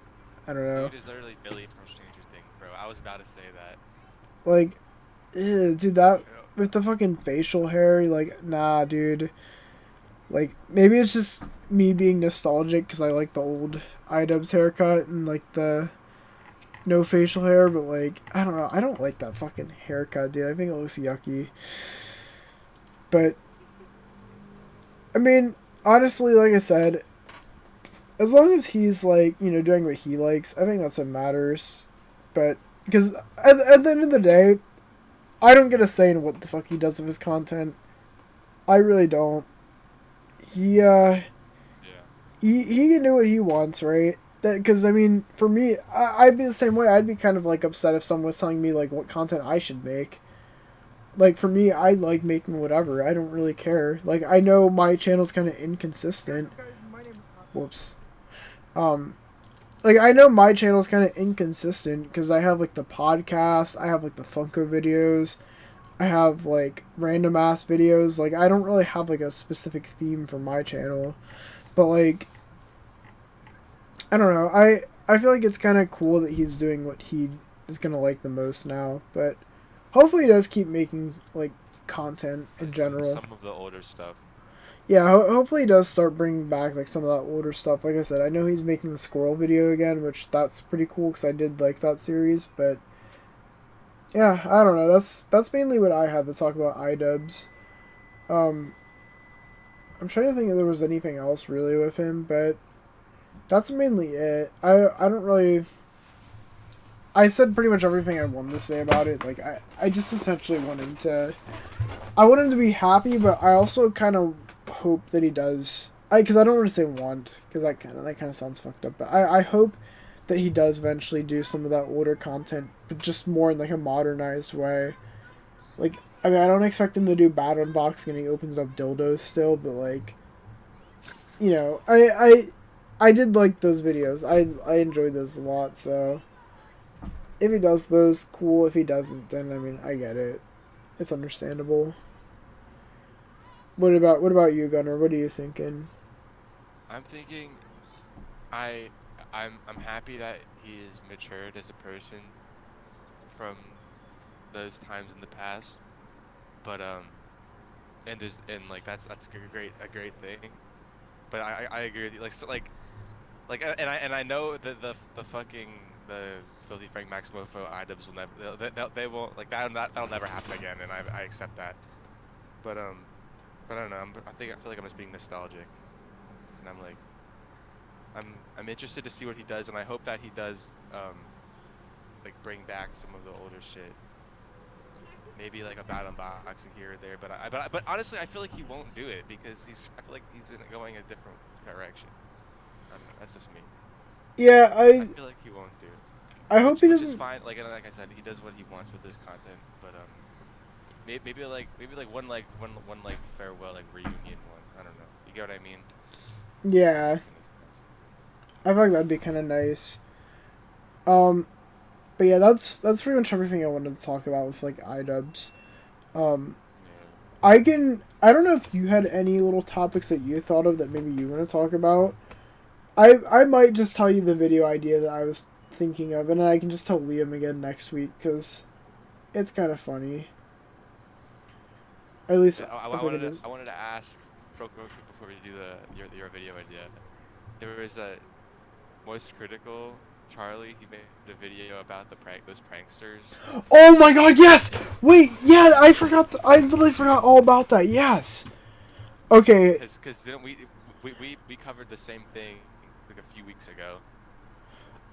know. Dude is literally Billy from Stranger Things, bro. I was about to say that. Like, ew, dude, that with the fucking facial hair, like, nah, dude. Like, maybe it's just me being nostalgic because I like the old iDubbbz haircut and like the no facial hair, but like, I don't know. I don't like that fucking haircut, dude. I think it looks yucky. But, I mean, honestly, like I said, as long as he's like, you know, doing what he likes, I think that's what matters. But, because at the end of the day, I don't get a say in what the fuck he does with his content. I really don't. He can do what he wants, right? Because, I mean, for me, I'd be the same way. I'd be kind of, like, upset if someone was telling me, like, what content I should make. Like, for me, I like making whatever. I don't really care. Like, I know my channel's kind of inconsistent. Whoops. Like, I know my channel's kind of inconsistent because I have, like, the podcast. I have, like, the Funko videos. I have, like, random-ass videos. Like, I don't really have, like, a specific theme for my channel. But, like, I don't know. I feel like it's kind of cool that he's doing what he is going to like the most now. But hopefully he does keep making, like, content in general. Some of the older stuff. Yeah, hopefully he does start bringing back, like, some of that older stuff. Like I said, I know he's making the squirrel video again, which that's pretty cool because I did like that series. But, yeah, I don't know. That's mainly what I had to talk about iDubbbz. I'm trying to think if there was anything else really with him, but that's mainly it. I don't really... I said pretty much everything I wanted to say about it. Like, I just essentially want him to... I want him to be happy, but I also kind of hope that he does... Because I don't want to say want, because that kind of sounds fucked up. But I hope that he does eventually do some of that older content, but just more in, like, a modernized way. Like, I mean, I don't expect him to do bad unboxing and he opens up dildos still, but, like... You know, I did like those videos. I enjoyed those a lot, so... If he does those, cool. If he doesn't, then, I mean, I get it. It's understandable. What about you, Gunnar? What are you thinking? I'm thinking, I'm happy that he is matured as a person from those times in the past, but and like that's a great thing. But I agree with you. Like, so, and I know that the fucking the Filthy Frank Max Mofo iDubbbz will never they won't, like, that'll never happen again, and I accept that. But I don't know. I feel like I'm just being nostalgic, and I'm like, I'm interested to see what he does, and I hope that he does like bring back some of the older shit. Maybe like a bad unboxing here or there, but honestly, I feel like he won't do it because I feel like he's going a different direction. I don't know. That's just me. Yeah, I feel like he won't do it. I hope he Which doesn't. is fine. Like I said, he does what he wants with his content, but maybe like one farewell, like, reunion one. I don't know. You get what I mean? Yeah, I feel like that'd be kind of nice. But yeah, that's pretty much everything I wanted to talk about with, like, iDubbbz. I don't know if you had any little topics that you thought of that maybe you want to talk about. I might just tell you the video idea that I was thinking of, and I can just tell Liam again next week because it's kind of funny. Or at least I wanted to ask real quick before we do your video idea. There was a Moist Critical Charlie. He made a video about those pranksters. Oh my god, yes! Wait, yeah, I forgot. I literally forgot all about that. Yes. Okay. Because didn't we covered the same thing like a few weeks ago.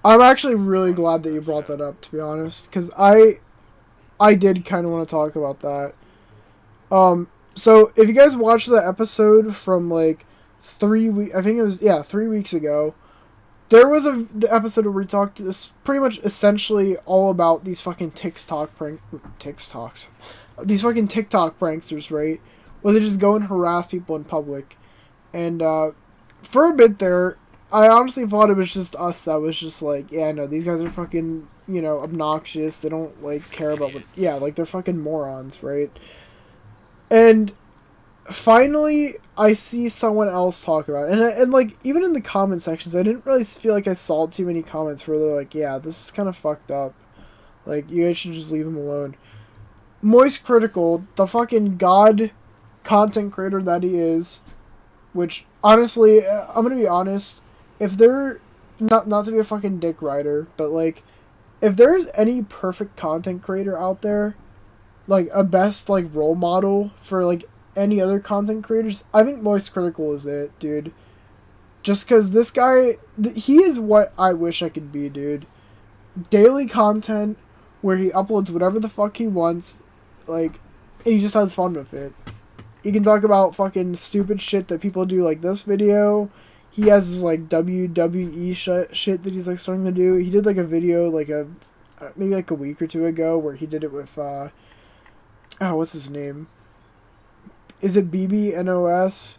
I'm actually really glad that you brought that up, to be honest, because I did kind of want to talk about that. So if you guys watched the episode from like 3 weeks, I think it was 3 weeks ago, there was the episode where we talked this pretty much essentially all about these fucking these fucking TikTok pranksters, right? Where they just go and harass people in public, and for a bit there, I honestly thought it was just us that was just like, yeah, no, these guys are fucking, obnoxious. They don't like care about like they're fucking morons, right? And finally, I see someone else talk about it. And like, even in the comment sections, I didn't really feel like I saw too many comments where they're like, yeah, this is kind of fucked up. Like, you guys should just leave him alone. Moist Critical, the fucking god content creator that he is, which, honestly, I'm gonna be honest, if they're, not to be a fucking dick rider, but like, if there's any perfect content creator out there, like a best like role model for like any other content creators, I think Moist Critical is it, dude. Just because this guy, he is what I wish I could be, dude. Daily content where he uploads whatever the fuck he wants, like, and he just has fun with it. He can talk about fucking stupid shit that people do, like this video. He has this like WWE shit that he's like starting to do. He did like a video like maybe like a week or two ago where he did it with what's his name? Is it BBNOS?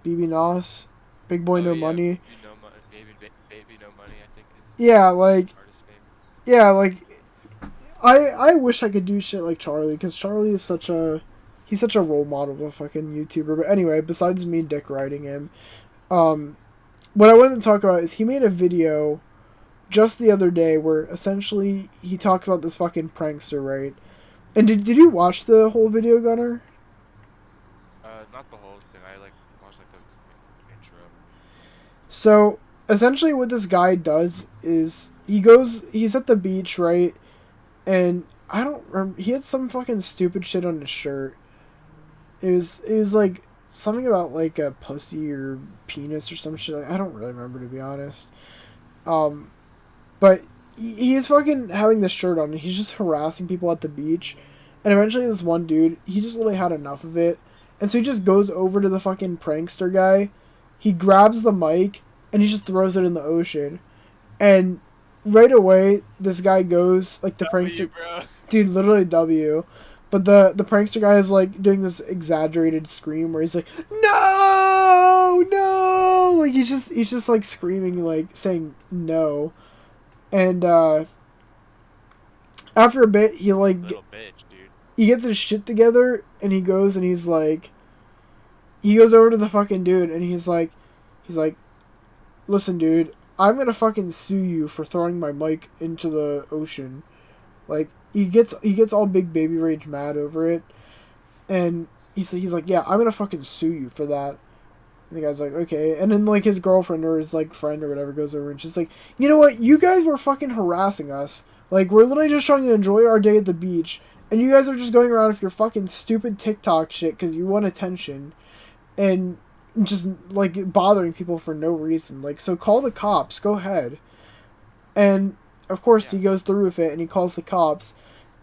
BB Nos? Big Boy No Money? Baby No Money, I think is yeah, like, artist name. Yeah, like, I wish I could do shit like Charlie, because Charlie is he's such a role model of a fucking YouTuber. But anyway, besides me dick riding him, what I wanted to talk about is he made a video just the other day where essentially he talks about this fucking prankster, right? And did you watch the whole video, Gunnar? Not the whole thing. I watched the intro. So essentially, what this guy does is he's at the beach, right? And I don't remember. He had some fucking stupid shit on his shirt. It was like something about like a pussy or penis or some shit. I don't really remember, to be honest. But he is fucking having this shirt on, and he's just harassing people at the beach. And eventually this one dude, he just literally had enough of it. And so he just goes over to the fucking prankster guy. He grabs the mic, and he just throws it in the ocean. And right away, this guy goes, like, the prankster... Bro. Dude, literally W. But the prankster guy is, like, doing this exaggerated scream where he's like, no! No! Like, he's just, like, screaming, like, saying no. And, after a bit, he, like... Little bitch, dude. He gets his shit together, and he goes, and he's like... He goes over to the fucking dude, and he's like... Listen, dude, I'm gonna fucking sue you for throwing my mic into the ocean. Like, he gets all big baby rage mad over it. And he's like, yeah, I'm gonna fucking sue you for that. And the guy's like, okay. And then, like, his girlfriend or his, like, friend or whatever goes over and she's like, you know what? You guys were fucking harassing us. Like, we're literally just trying to enjoy our day at the beach. And you guys are just going around with your fucking stupid TikTok shit because you want attention. And just, like, bothering people for no reason. Like, so call the cops. Go ahead. And, of course, he goes through with it and he calls the cops.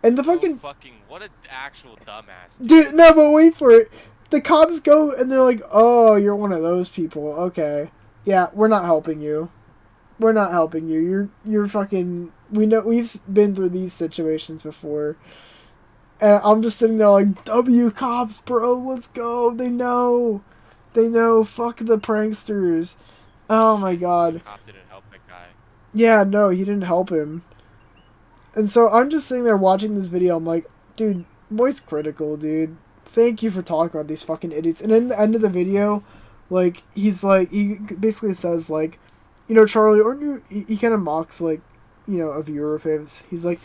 And the fucking... What an actual dumbass. Dude, no, but wait for it. The cops go and they're like, oh, you're one of those people. Okay. Yeah, we're not helping you. We're not helping you. You're fucking... We know, we've been through these situations before. And I'm just sitting there like, W cops, bro, let's go. They know. They know. Fuck the pranksters. Oh my god. The cop didn't help that guy. Yeah, no, he didn't help him. And so I'm just sitting there watching this video. I'm like, dude, Moist Critical, dude. Thank you for talking about these fucking idiots. And in the end of the video, like, he basically says, like, you know, Charlie, aren't you... He kind of mocks, like, a viewer of his. He's like,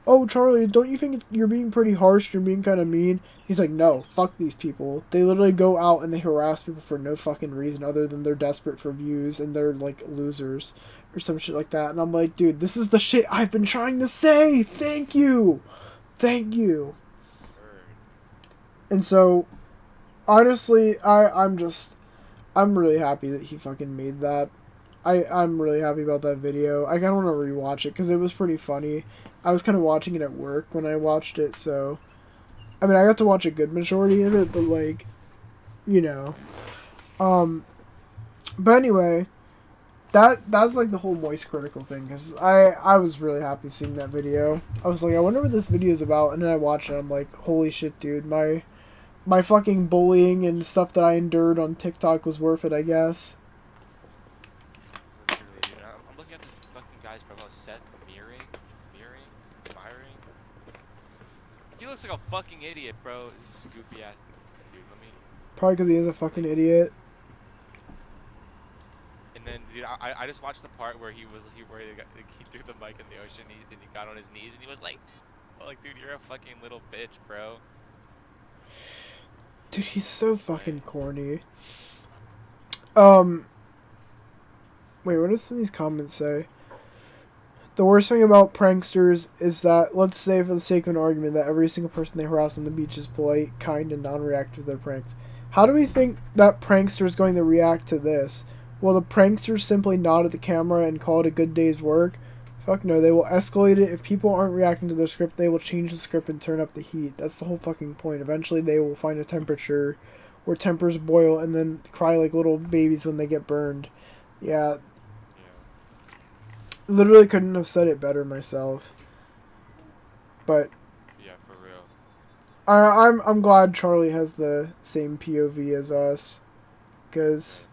oh Charlie, don't you think you're being pretty harsh? You're being kind of mean. He's like, no, fuck these people. They literally go out and they harass people for no fucking reason other than they're desperate for views and they're like losers or some shit like that. And I'm like, dude, this is the shit I've been trying to say. Thank you. And so, honestly, I'm really happy that he fucking made that. I'm really happy about that video. I kind of want to rewatch it because it was pretty funny. I was kind of watching it at work when I watched it, so... I mean, I got to watch a good majority of it, but, like, you know. But anyway, that's, like, the whole Moist Critical thing, because I was really happy seeing that video. I was like, I wonder what this video is about, and then I watched it, and I'm like, holy shit, dude, my fucking bullying and stuff that I endured on TikTok was worth it, I guess. Literally, dude. I'm looking at this fucking guy's profile, Seth Mearing. He looks like a fucking idiot, bro. This is goofy ass dude. Let me. Probably because he is a fucking idiot. And then, dude, I just watched the part where he threw the mic in the ocean and he got on his knees and he was like, dude, you're a fucking little bitch, bro. Dude, he's so fucking corny. Wait, what does some of these comments say? The worst thing about pranksters is that, let's say for the sake of an argument, that every single person they harass on the beach is polite, kind, and non-reactive to their pranks. How do we think that prankster is going to react to this? Will the prankster simply nod at the camera and call it a good day's work? Fuck no, they will escalate it. If people aren't reacting to their script, they will change the script and turn up the heat. That's the whole fucking point. Eventually they will find a temperature where tempers boil and then cry like little babies when they get burned. Yeah. Literally couldn't have said it better myself. But yeah, for real. I'm glad Charlie has the same POV as us, cause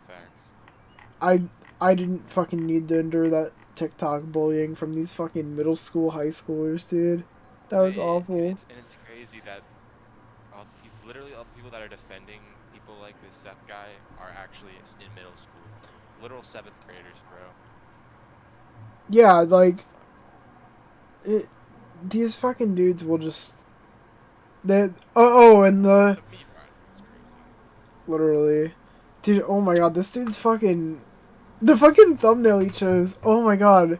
I didn't fucking need to endure that TikTok bullying from these fucking middle school, high schoolers, dude. That was awful. Dude, it's crazy that literally all the people that are defending people like this Seth guy are actually in middle school. Literal 7th graders, bro. Yeah, like, these fucking dudes will just... and literally. Dude, oh my god, this dude's fucking... The fucking thumbnail he chose, oh my god.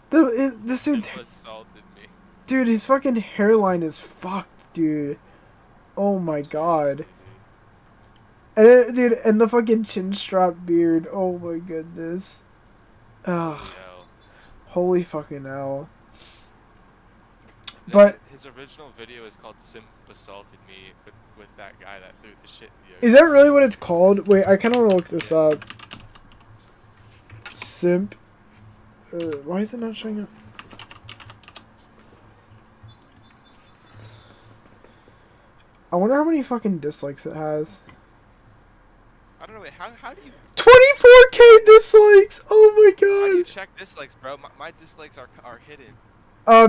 This dude's... assaulted me. Dude, his fucking hairline is fucked, dude. Oh my god. And dude, and the fucking chin strap beard, oh my goodness. Ugh. Holy fucking hell. But his original video is called Simp Assaulted Me with that guy that threw the shit in the ocean. Is that really what it's called? Wait, I kinda wanna look this up. Simp. Why is it not showing up? I wonder how many fucking dislikes it has. I don't know, wait, how do you... 24k dislikes! Oh my god! How do you check dislikes, bro? My dislikes are hidden.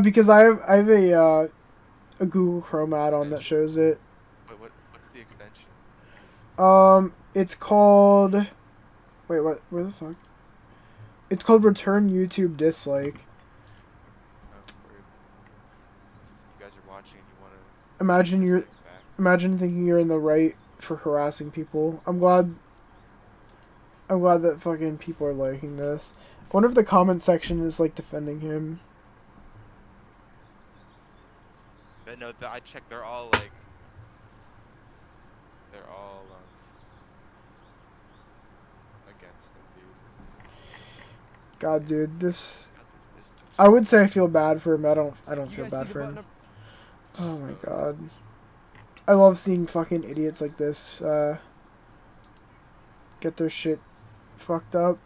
Because I have a Google Chrome add-on that shows it. Wait, what's the extension? It's called... Wait, what? Where the fuck? It's called Return YouTube Dislike. You guys are watching and you want to... Imagine thinking you're in the right for harassing people. I'm glad that fucking people are liking this. I wonder if the comment section is, like, defending him. But no, I checked, they're all, like... They're all, against him, dude. God, dude, this... I would say I feel bad for him. I don't feel bad for him. Oh my god. I love seeing fucking idiots like this, get their shit fucked up.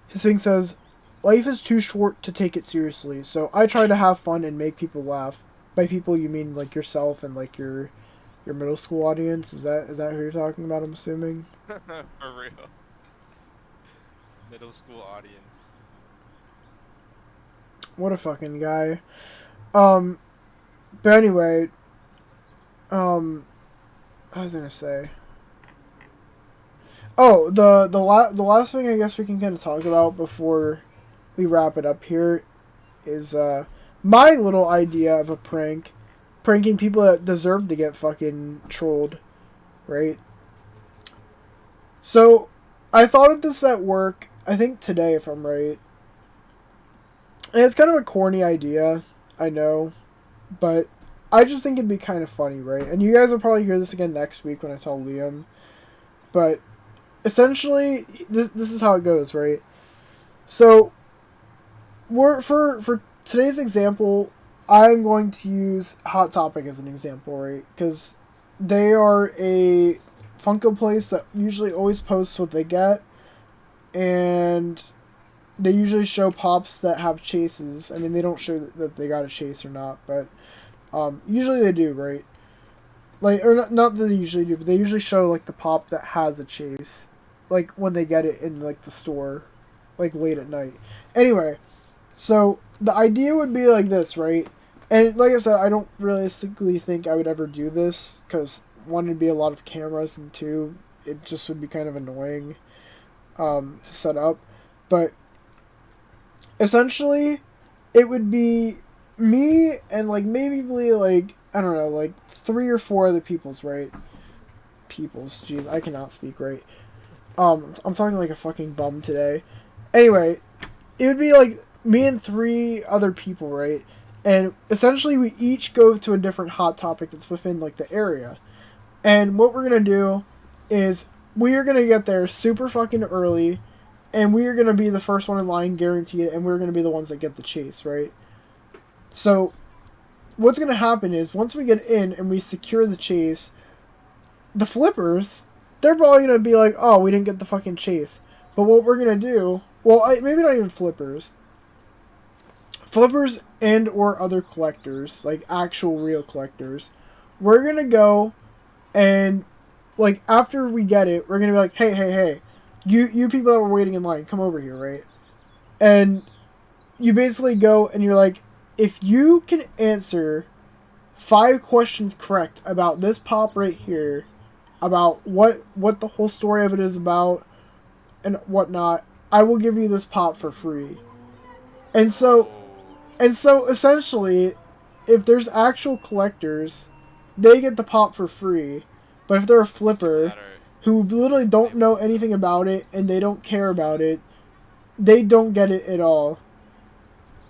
His thing says, life is too short to take it seriously, so I try to have fun and make people laugh. By people, you mean, like, yourself and, like, your middle school audience? Is that who you're talking about, I'm assuming? For real. Middle school audience. What a fucking guy. But anyway, I was gonna say... Oh, the last thing I guess we can kind of talk about before we wrap it up here, is my little idea of a prank. Pranking people that deserve to get fucking trolled, right? So, I thought of this at work, I think today if I'm right. And it's kind of a corny idea, I know, but I just think it'd be kind of funny, right? And you guys will probably hear this again next week when I tell Liam. But essentially, this is how it goes, right? So, for today's example, I'm going to use Hot Topic as an example, right? Because they are a Funko place that usually always posts what they get, and they usually show pops that have chases. I mean, they don't show that they got a chase or not, but usually they do, right? Like, or not that they usually do, but they usually show, like, the pop that has a chase. Like, when they get it in, like, the store, like, late at night. Anyway, so the idea would be like this, right? And like I said, I don't realistically think I would ever do this, because one, it'd be a lot of cameras, and two, it just would be kind of annoying to set up. But essentially, it would be me and, like, maybe, like, I don't know, like 3 or 4 other people's, right? People's, jeez, I cannot speak right. I'm talking like a fucking bum today. Anyway, it would be like me and 3 other people, right? And essentially we each go to a different hot topic that's within, like, the area. And what we're gonna do is we are gonna get there super fucking early, and we are gonna be the first one in line, guaranteed, and we're gonna be the ones that get the chase, right? So what's going to happen is, once we get in and we secure the chase, the flippers, they're probably going to be like, oh, we didn't get the fucking chase. But what we're going to do, well, maybe not even flippers. Flippers and or other collectors, like actual real collectors, we're going to go and, like, after we get it, we're going to be like, hey, you people that were waiting in line, come over here, right? And you basically go and you're like, if you can answer 5 questions correct about this pop right here, about what the whole story of it is about and whatnot, I will give you this pop for free. And so essentially, if there's actual collectors, they get the pop for free. But if they're a flipper who literally don't know anything about it and they don't care about it, they don't get it at all.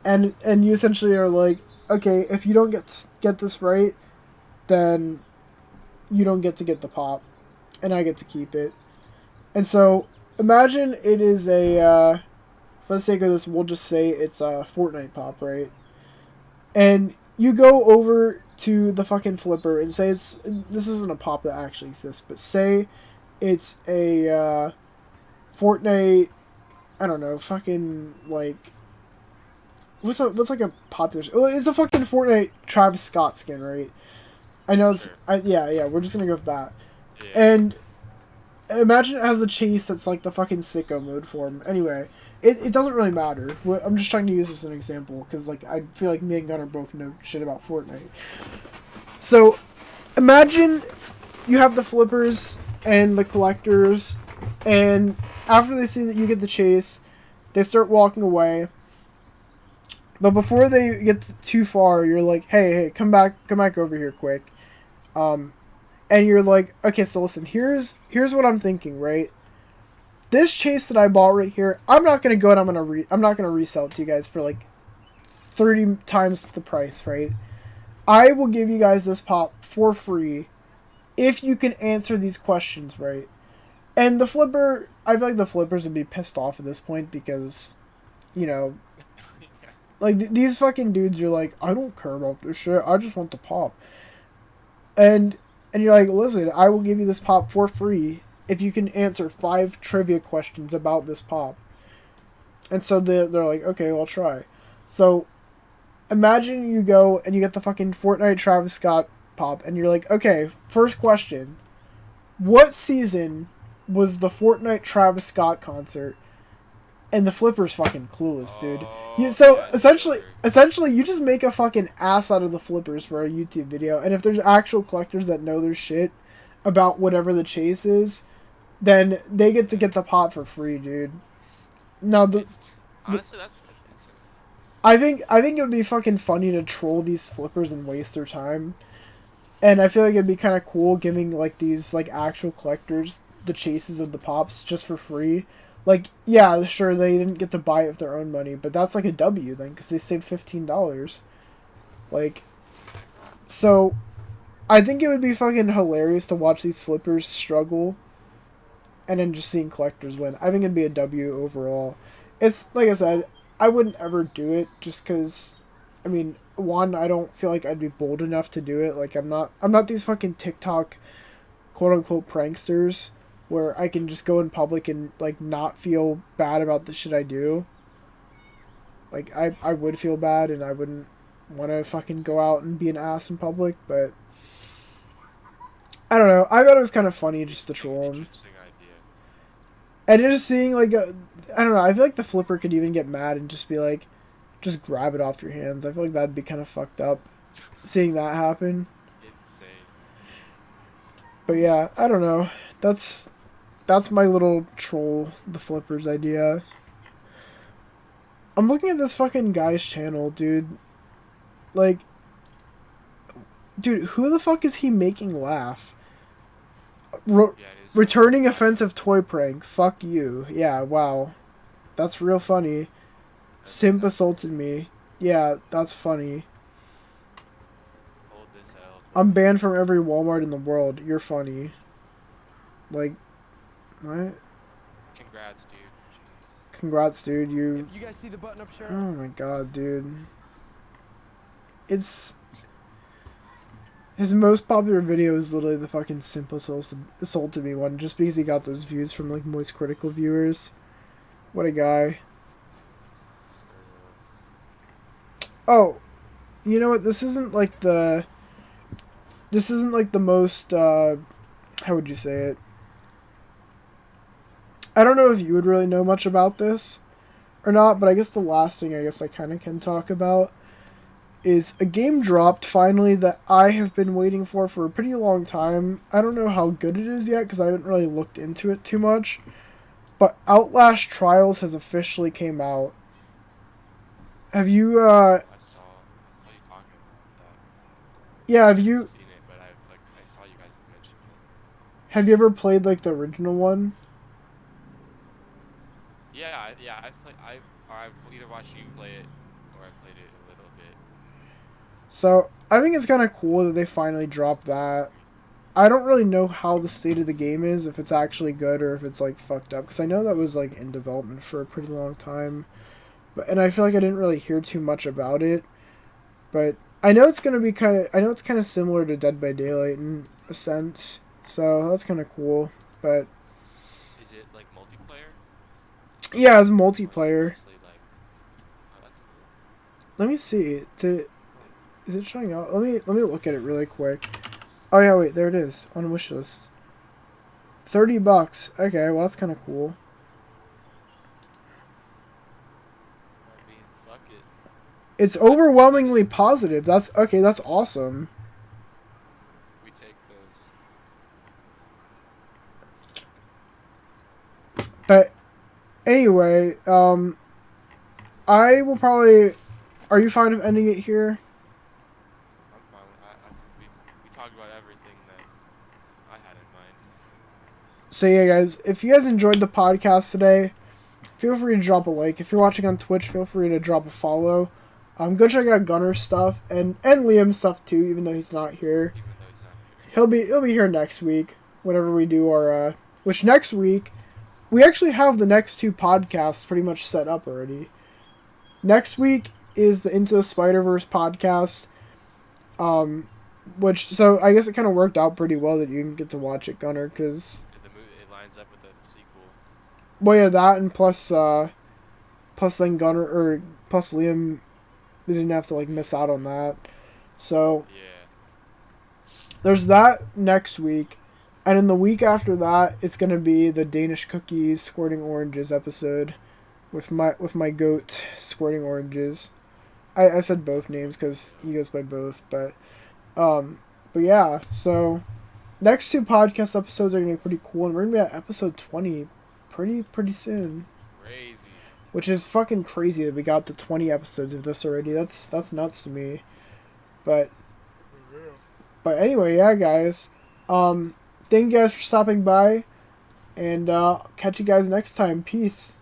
And you essentially are like, okay, if you don't get this right, then you don't get to get the pop, and I get to keep it. And so imagine it is a, for the sake of this, we'll just say it's a Fortnite pop, right? And you go over to the fucking flipper and say this isn't a pop that actually exists, but say it's a Fortnite, I don't know, fucking, like, what's like a popular? Well, it's a fucking Fortnite Travis Scott skin, right? I know it's yeah. We're just gonna go with that. Yeah. And imagine it has a chase that's like the fucking sicko mode for him. Anyway, it doesn't really matter. I'm just trying to use this as an example because, like, I feel like me and Gunnar both know shit about Fortnite. So imagine you have the flippers and the collectors, and after they see that you get the chase, they start walking away. But before they get too far, you're like, hey, come back over here quick. And you're like, okay, so listen, here's what I'm thinking, right? This chase that I bought right here, I'm not gonna go and I'm not gonna resell it to you guys for like 30 times the price, right? I will give you guys this pop for free if you can answer these questions right. And the flipper, I feel like the flippers would be pissed off at this point because, you know, like, these fucking dudes are like, I don't care about this shit, I just want the pop. And you're like, listen, I will give you this pop for free if you can answer 5 trivia questions about this pop. And so they're like, okay, well, I'll try. So imagine you go and you get the fucking Fortnite Travis Scott pop, and you're like, okay, first question. What season was the Fortnite Travis Scott concert? And the flipper's fucking clueless, dude. Essentially, you just make a fucking ass out of the flippers for a YouTube video. And if there's actual collectors that know their shit about whatever the chase is, then they get to get the pot for free, dude. Now, honestly, I think it would be fucking funny to troll these flippers and waste their time. And I feel like it'd be kind of cool giving like these like actual collectors the chases of the pops just for free. Like, yeah, sure they didn't get to buy it with their own money, but that's like a W then because they saved $15. Like, so I think it would be fucking hilarious to watch these flippers struggle, and then just seeing collectors win. I think it'd be a W overall. It's like I said, I wouldn't ever do it just because, I mean, one, I don't feel like I'd be bold enough to do it. Like I'm not these fucking TikTok quote unquote pranksters where I can just go in public and like not feel bad about the shit I do. Like I would feel bad and I wouldn't want to fucking go out and be an ass in public, but I don't know. I thought it was kind of funny just to troll him. Interesting idea. And just seeing like I don't know. I feel like the flipper could even get mad and just be like, just grab it off your hands. I feel like that'd be kind of fucked up, seeing that happen. Insane. But yeah, I don't know. That's my little troll the flippers idea. I'm looking at this fucking guy's channel, dude. Like, dude, who the fuck is he making laugh? Returning offensive toy prank. Fuck you. Yeah, wow. That's real funny. Simp assaulted me. Yeah, that's funny. Hold this L. I'm banned from every Walmart in the world. You're funny. Like, what? Congrats, dude. Jeez. Congrats, dude. If you guys see the button up shirt. Oh my god, dude. It's... His most popular video is literally the fucking simp assaulted me one, just because he got those views from, like, Moist Critical viewers. What a guy. Oh, you know what? This isn't like the most, how would you say it? I don't know if you would really know much about this or not, but I guess the last thing I kind of can talk about is a game dropped finally that I have been waiting for a pretty long time. I don't know how good it is yet because I haven't really looked into it too much, but Outlast Trials has officially came out. Have you, I saw you talking about that. yeah, I have haven't you, seen it, but I saw you guys mention it. have you ever played, like, the original one? Yeah, I've either watched you play it or I played it a little bit. So, I think it's kind of cool that they finally dropped that. I don't really know how the state of the game is, if it's actually good or if it's, like, fucked up, because I know that was, like, in development for a pretty long time. And I feel like I didn't really hear too much about it, but I know it's gonna be I know it's kind of similar to Dead by Daylight in a sense, so that's kind of cool. But Is it like multiplayer? yeah, it's multiplayer. Mostly like, oh, that's cool. Let me see. Is it showing out? Let me look at it really quick. Oh yeah, wait, there it is on wishlist. $30. Okay, well that's kind of cool. I mean, fuck it. It's overwhelmingly positive. That's okay. That's awesome. We take those. But anyway, I will probably. Are you fine with ending it here? I'm fine. We talked about everything that I had in mind. So yeah, guys, if you guys enjoyed the podcast today, feel free to drop a like. If you're watching on Twitch, feel free to drop a follow. Go check out Gunnar's stuff and Liam's stuff too, even though he's not here. Even though he's not here. He'll be here next week, whenever we do our which next week we actually have the next two podcasts pretty much set up already. Next week is the Into the Spider-Verse podcast. Which so I guess it kind of worked out pretty well that you can get to watch it, Gunnar, because The movie, it lines up with the sequel. well, yeah, that and plus then Gunnar or plus Liam, they didn't have to like miss out on that. So Yeah. there's that next week, and in the week after that, it's gonna be the Danish cookies squirting oranges episode, with my goat squirting oranges. I said both names because he goes by both, but yeah. So next two podcast episodes are gonna be pretty cool, and we're gonna be at episode 20 pretty soon. Crazy. which is fucking crazy that we got to 20 episodes of this already. That's nuts to me. But anyway, yeah, guys. Thank you guys for stopping by, and catch you guys next time. Peace.